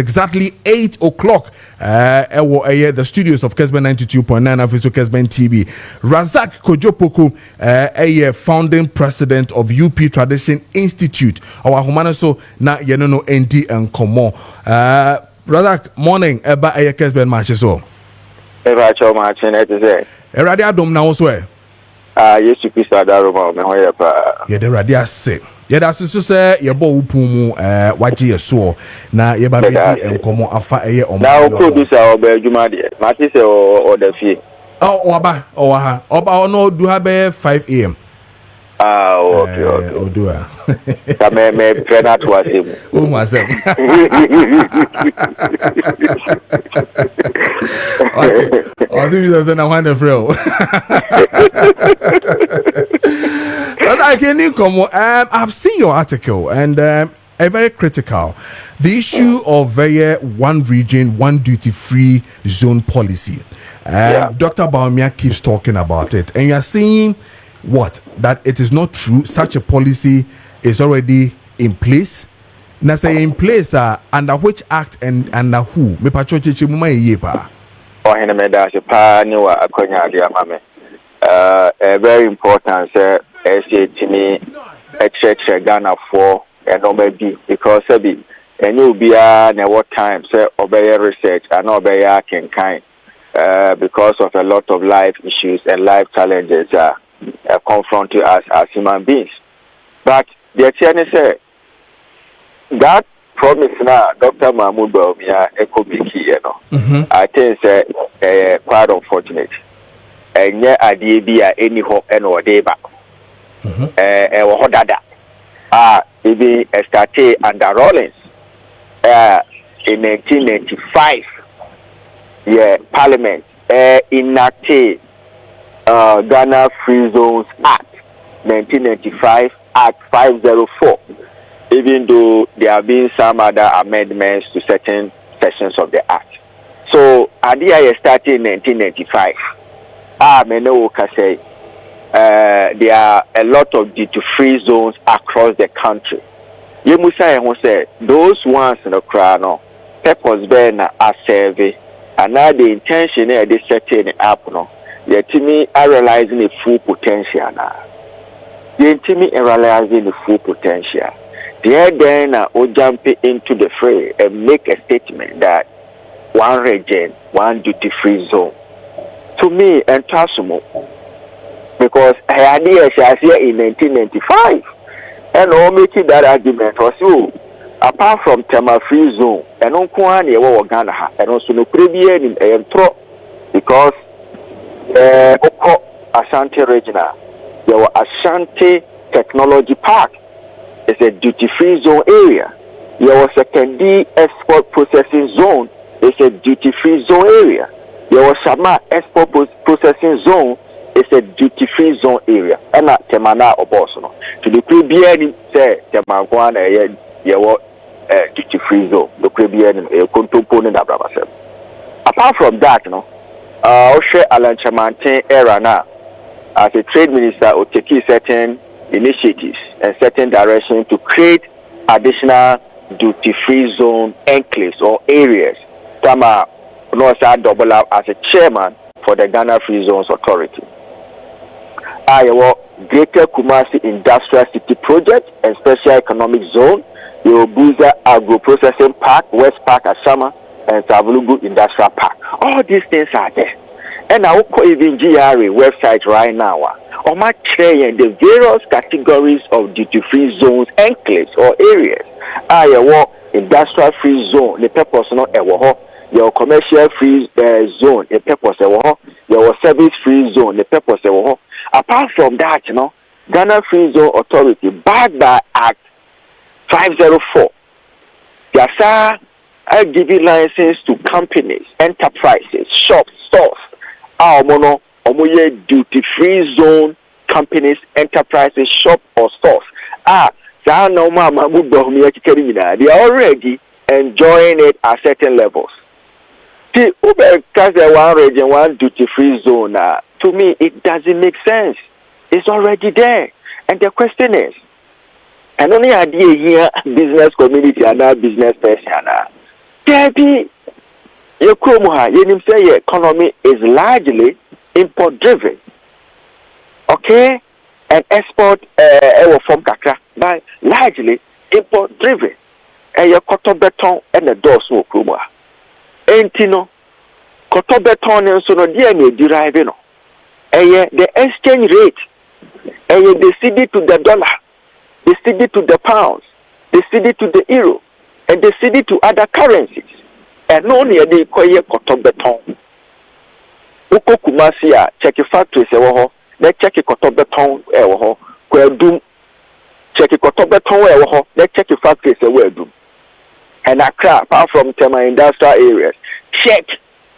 Exactly 8 o'clock. The studios of Kessben 92.9 official Kessben TV. Razak Kojo Poku, founding president of UP Tradition Institute. Our humana so na yenono ND and Komo. Razak, morning. Eba Kessben match so. Eba cho match na te. Eradi adom na also yes, you pisa daruma me hoye pa. Ye de radi ase. Ye da so say ye bo wupumu waje ye so na ye ba bedi enkomo afa eye omo. Na o producer oba adwuma de. Mati say o da fie. Oba ha. Oba no do ha be 5 am. Okay. Odua. Ta me prena to asem. O mo asem. Okay, you say na wonderful. I've seen your article and a very critical. The issue of one region, one duty-free zone policy. Dr. Baumia keeps talking about it, and you are saying what? That it is not true. Such a policy is already in place. Now say in place under which act and under who? Me patrochi muma yepa. Oh, hene me da se pa ni wa akonya ade amame. Very important timi check Ghana for and maybe because and you be na what time say obey research and obey can kind because of a lot of life issues and life challenges confront us as human beings. But the TNS say that promise now Dr. Mahmoud Baumia ekobiki I think say quite unfortunate. And yeah, idea be any hope and or day back. Even started under Rawlings in 1995. Yeah, Parliament enacted Ghana Free Zones Act 1995 Act 504. Even though there have been some other amendments to certain sections of the act. So idea started in 1995. There are a lot of duty-free zones across the country. You must say those ones in the crown, purpose being a survey, and now the intention is they setting up. The team are realizing the full potential now. The team are realizing the full potential. They then will jump into the fray and make a statement that one region, one duty-free zone. To me, and Tasumo, because I had here in 1995, and all making that argument was you, apart from Tema Free Zone, and on Kwani or Ghana, and also no Caribbean in Entro, because Ashanti Regional, there were Ashanti Technology Park, it's a duty-free zone area. There was a Kendi Export Processing Zone, it's a duty-free zone area. There was Shama Export Processing Zone, it's a duty-free zone area. And not Temana or Bosono. To the Caribbean, say, Temangwana, duty-free zone. The Caribbean, a component of Brabasel. Apart from that, Oshe Alan Chamantin era now, as a trade minister, will take certain initiatives and certain direction to create additional duty-free zone enclaves or areas. Tama double up as a chairman for the Ghana Free Zones Authority. Greater Kumasi Industrial City Project and Special Economic Zone, the Obuza Agro Processing Park, West Park Ashama, and Savulugu Industrial Park. All these things are there. And I will even GRA website right now. On my chair the various categories of duty-free zones, enclaves or areas. Industrial free zone, the purpose not your commercial free zone, the purpose your service free zone, the purpose apart from that, Ghana Free Zone Authority, backed by Act 504, Yasa are giving license to companies, enterprises, shops, stores, duty-free zone companies, enterprises, shop or stores. They are already enjoying it at certain levels. See, because they one region, one duty-free zone, to me, it doesn't make sense. It's already there. And the question is, and only idea here, business community and now business person, Debbie, your Kumuha, you say your economy is largely import driven. Okay? And export from Kakra, but largely import driven. And your cotton beton and the doors no Kumuha. Ain't you know? Cotton beton and so no DNA deriving. And the exchange rate, and the CD to the dollar, the CD to the pounds, the CD to the euro, and the CD to other currencies. And only they call ye cotton beton. Uko Kumasia, check your factories, let's check your cotton beton, where doom, check your cotton beton, let's check your factories, where doom. And Accra, apart from Tema industrial areas, check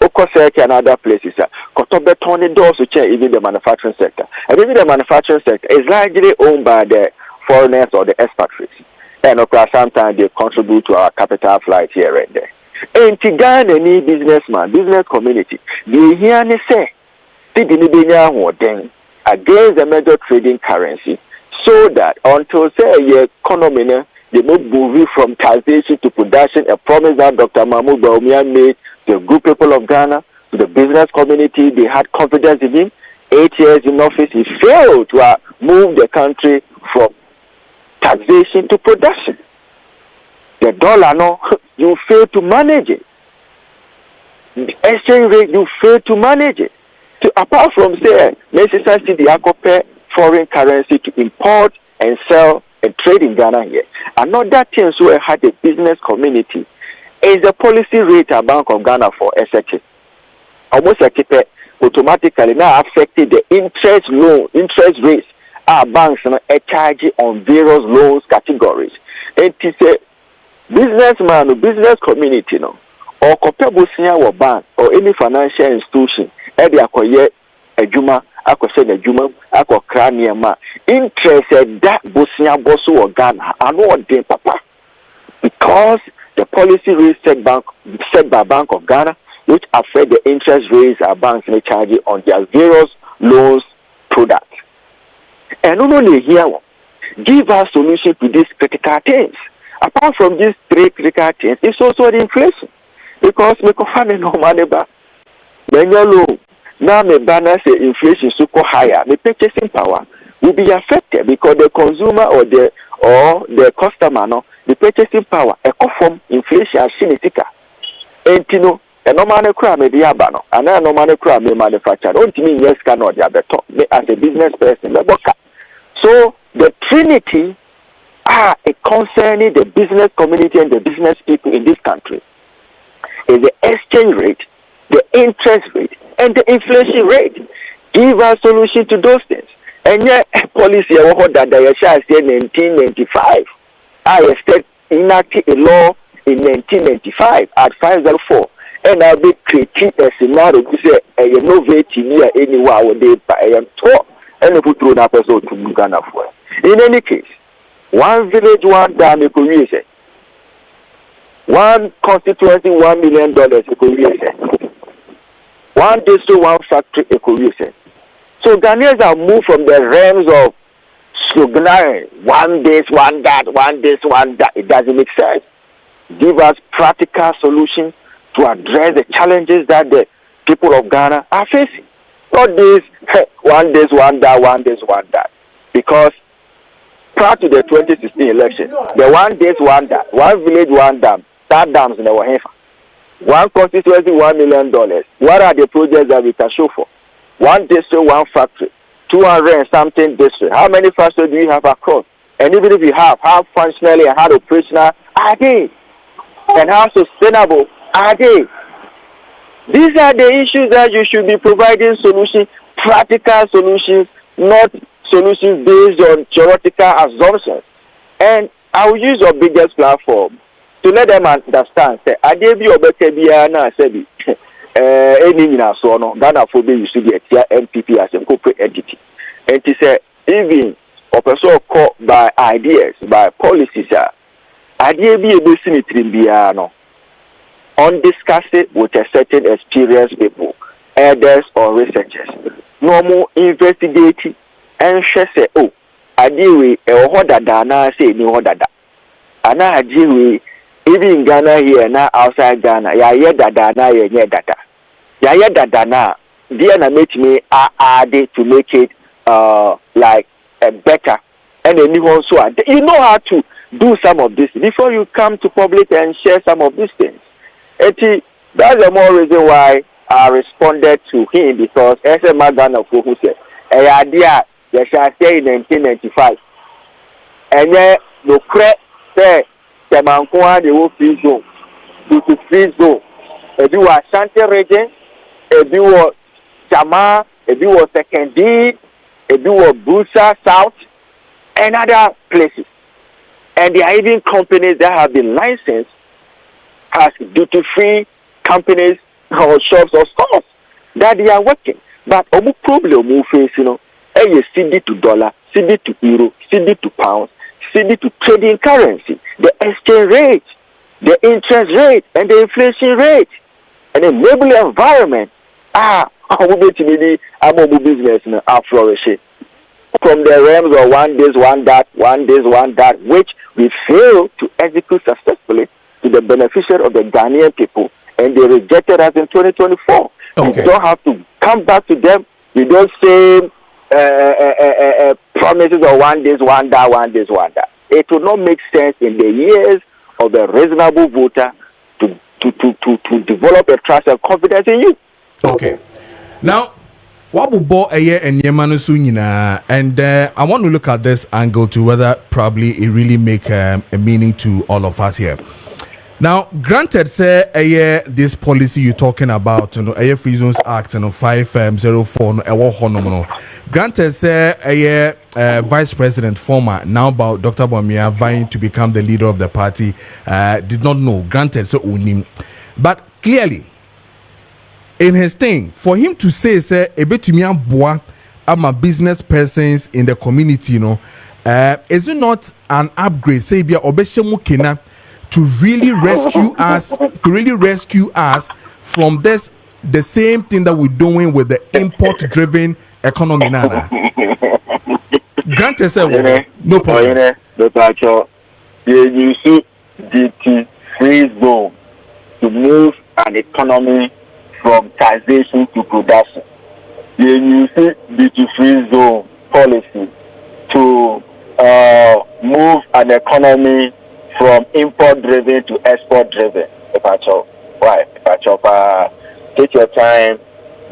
Okosek and other places. Cotton beton doors to check even the manufacturing sector. And even the manufacturing sector is largely owned by the foreigners or the expatriates. And of course, sometimes they contribute to our capital flight here and there. And to Ghana, any businessman, business community, they hear me say, against the major trading currency, so that until say your economy, they move from taxation to production, a promise that Dr. Mahmoud Bawumia made to the good people of Ghana, to the business community. They had confidence in him. 8 years in office, he failed to move the country from taxation to production. The dollar, no, you fail to manage it. The exchange rate, you fail to manage it. So apart from say, necessarily the accompany foreign currency to import and sell and trade in Ghana here. Another thing so I had a business community is the policy rate at Bank of Ghana for SHA. Almost a keep automatically now affected the interest rates our banks charge on various loans categories. And it is a businessman or business community or comparable senior bank or any financial institution e dey akoye adwuma akose na adwuma akokra niema interest that bosia boso o Ghana ano odin papa because the policy rate set by Bank of Ghana which affect the interest rates our banks may charge on their various loans products. And not only here, give us solution to these critical things. Apart from these three critical things, it's also the inflation. Because we can find no money back. Then you know, now my banner say inflation super higher. The purchasing power will be affected because the consumer or the customer, the purchasing power, a from inflation as sinica. And you know, a normal crime may be a banner, and a normal crime may manufacture. Don't mean yes cannot be as a business person. So the Trinity are concerning the business community and the business people in this country is the exchange rate, the interest rate, and the inflation rate. Give a solution to those things. And yet, policy that the Yeshua said in 1995, I enacted a law in 1995 at 504, and I'll be creating a scenario to say a innovative near anywhere where they buy and talk and put through an episode to Ghana for. In any case, one village, one dam, you could use it. One constituency, $1 million, you could use it. One district, one factory, you could use it. So Ghanaians have moved from the realms of sloganeering, one this, one that, one this, one that. It doesn't make sense. Give us practical solutions to address the challenges that the people of Ghana are facing. Not this, one this, one that, one this, one that. Because prior to the 2016 election, the one this, one that, one village, one dam, that dams in our hand. One constituency, $1 million. What are the projects that we can show for? One district, one factory, 200 and something district. How many factories do you have across? And even if you have, how functionally and how operational are they? And how sustainable are they? These are the issues that you should be providing solutions, practical solutions, not solutions based on theoretical assumptions. And I will use your biggest platform to let them understand. Say, I gave you a better biana, said any so no Ghana for be you should be a MPP as a corporate entity. And to say even a person called by ideas, by policies, idea be a business in biano. Undiscuss it with a certain experienced people, elders or researchers. No more investigating and say, oh, I deal with a hodada, say, no hodada. And I deal with even in Ghana here, now outside Ghana, yeah, dada, now, yeah, dada. Yeah, dada, now. Dear, make me add it to make it, like, better. And then you also, you know how to do some of this before you come to public and share some of these things. That's the more reason why I responded to him, because as a man of who said, a idea, they shall say in 1995. And then, no credit, say, the Manqua, the whole free zone, to free zone. If you are Shanty region, if you were Jama, if you were Second D, if you were Busa South, and other places. And there are even companies that have been licensed as duty-free companies or shops or stores that they are working. But the problem we face, CD to dollar, CD to euro, CD to pounds, CD to trading currency, the exchange rate, the interest rate, and the inflation rate, and the enabling environment. Business are flourishing. From the realms of one this, one that, which we fail to execute successfully to the beneficiary of the Ghanaian people, and they rejected us in 2024. Okay. We don't have to come back to them. We don't say promises of one this, one that. It will not make sense in the years of a reasonable voter to develop a trust and confidence in you. Okay. Now, what will bore a year and Yemanu and I want to look at this angle to whether probably it really make a meaning to all of us here. Now, granted, say a year this policy you're talking about, a year Free Zones Act, 504, granted, say a year Vice President former now about Dr. Bawumia vying to become the leader of the party, did not know. Granted, so unim, but clearly. In his thing, for him to say, "Ebetumia boa, I'm a business persons in the community, is it not an upgrade? Say, be obeshemu kena to really rescue us from this, the same thing that we're doing with the import-driven economy, nana." Granted, say, no problem. You see, the free zone to move an economy from taxation to production. You see duty-free zone policy to move an economy from import-driven to export-driven. Why? Take your time,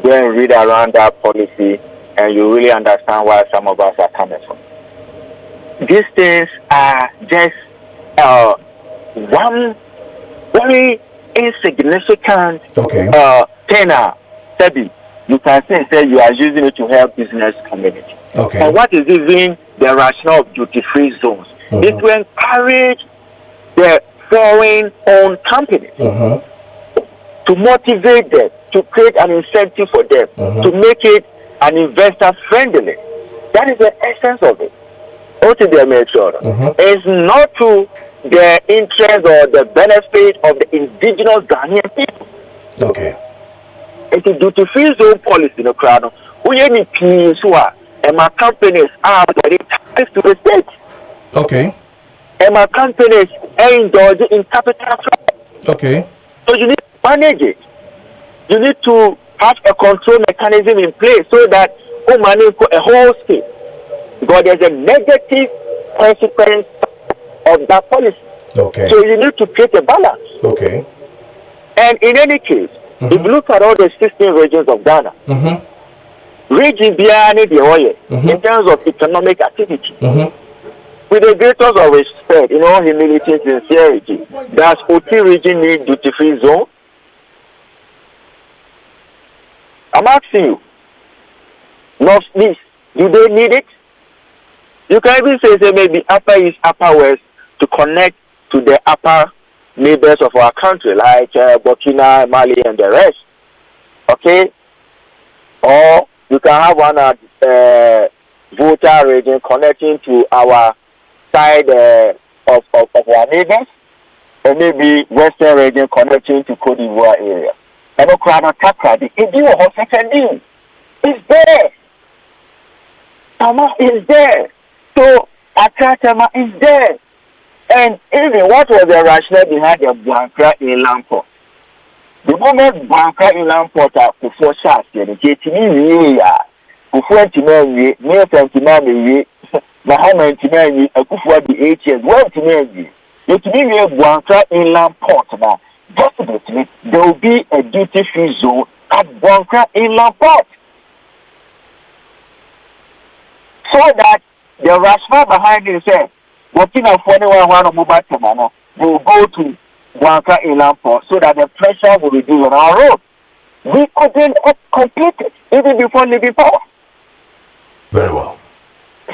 go and read around that policy, and you really understand where some of us are coming from. These things are just one very insignificant tenor. You can say you are using it to help business community. Okay. And what is even the rationale of duty-free zones? It will encourage the foreign-owned companies to motivate them, to create an incentive for them, to make it an investor-friendly. That is the essence of it. It's not to the interest or the benefit of the indigenous Ghanaian people. Okay. It's a duty-free zone policy in the crowd. We any peace and my companies are very ties to the state. Okay. And my companies indulge in capital flow. Okay. So you need to manage it. You need to have a control mechanism in place so that manage a whole state. Because there's a negative consequence of that policy. Okay. So you need to create a balance. Okay. And in any case, if you look at all the 16 regions of Ghana, region beyond the oil, in terms of economic activity, with the greatest of respect, in all humility and sincerity, does OT region need duty-free zone? I'm asking you, North-East, do they need it? You can even say maybe Upper East, Upper West to connect to the upper neighbors of our country, like Burkina, Mali, and the rest. Okay? Or you can have one Volta region connecting to our side of our neighbors, or maybe Western region connecting to Cote d'Ivoire area. And it's there. Tama is there. So Akatama is there. And even what was the rationale behind the Blankra inland port? The moment Blankra inland port before shots, the JTV, before Timmy, near Santimani, Bahama Timani, a Kufu the 8 years, well Timmy. It means Blankra inland port now. Definitely, there will be a duty-free zone at Blankra inland port. So that the rationale behind it is working on 41 mobile terminal will go to Blankra inland port so that the pressure will reduce on our road. We couldn't complete it even before leaving power. Very well.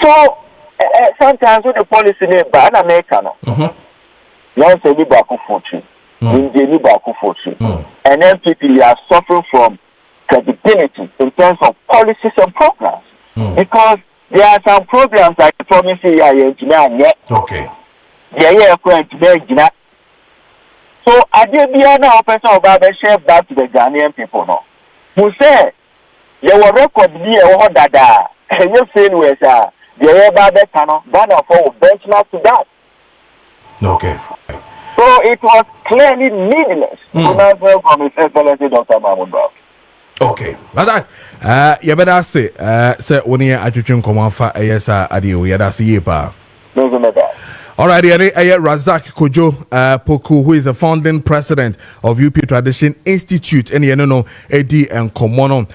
So sometimes with the policy name by an American, once a new back fortune, in the new back fortune, and then people are suffering from credibility in terms of policies and programs because there are some programs like promise you are yet. Okay. Yeah, so I did be an person of our share back to the Ghanaian people now. Who said there were record be a one that you feel with the Baba Cano, banner for benchmark to that. Okay. So it was clearly needless to not from His Excellency Dr. Mahmoud Brown. Okay, but you better say when you are to come on for yes, adio, yeah, that's ye pa. All right, Razak Kojo Poku, who is the founding president of UP Tradition Institute, and you know, AD and Komono.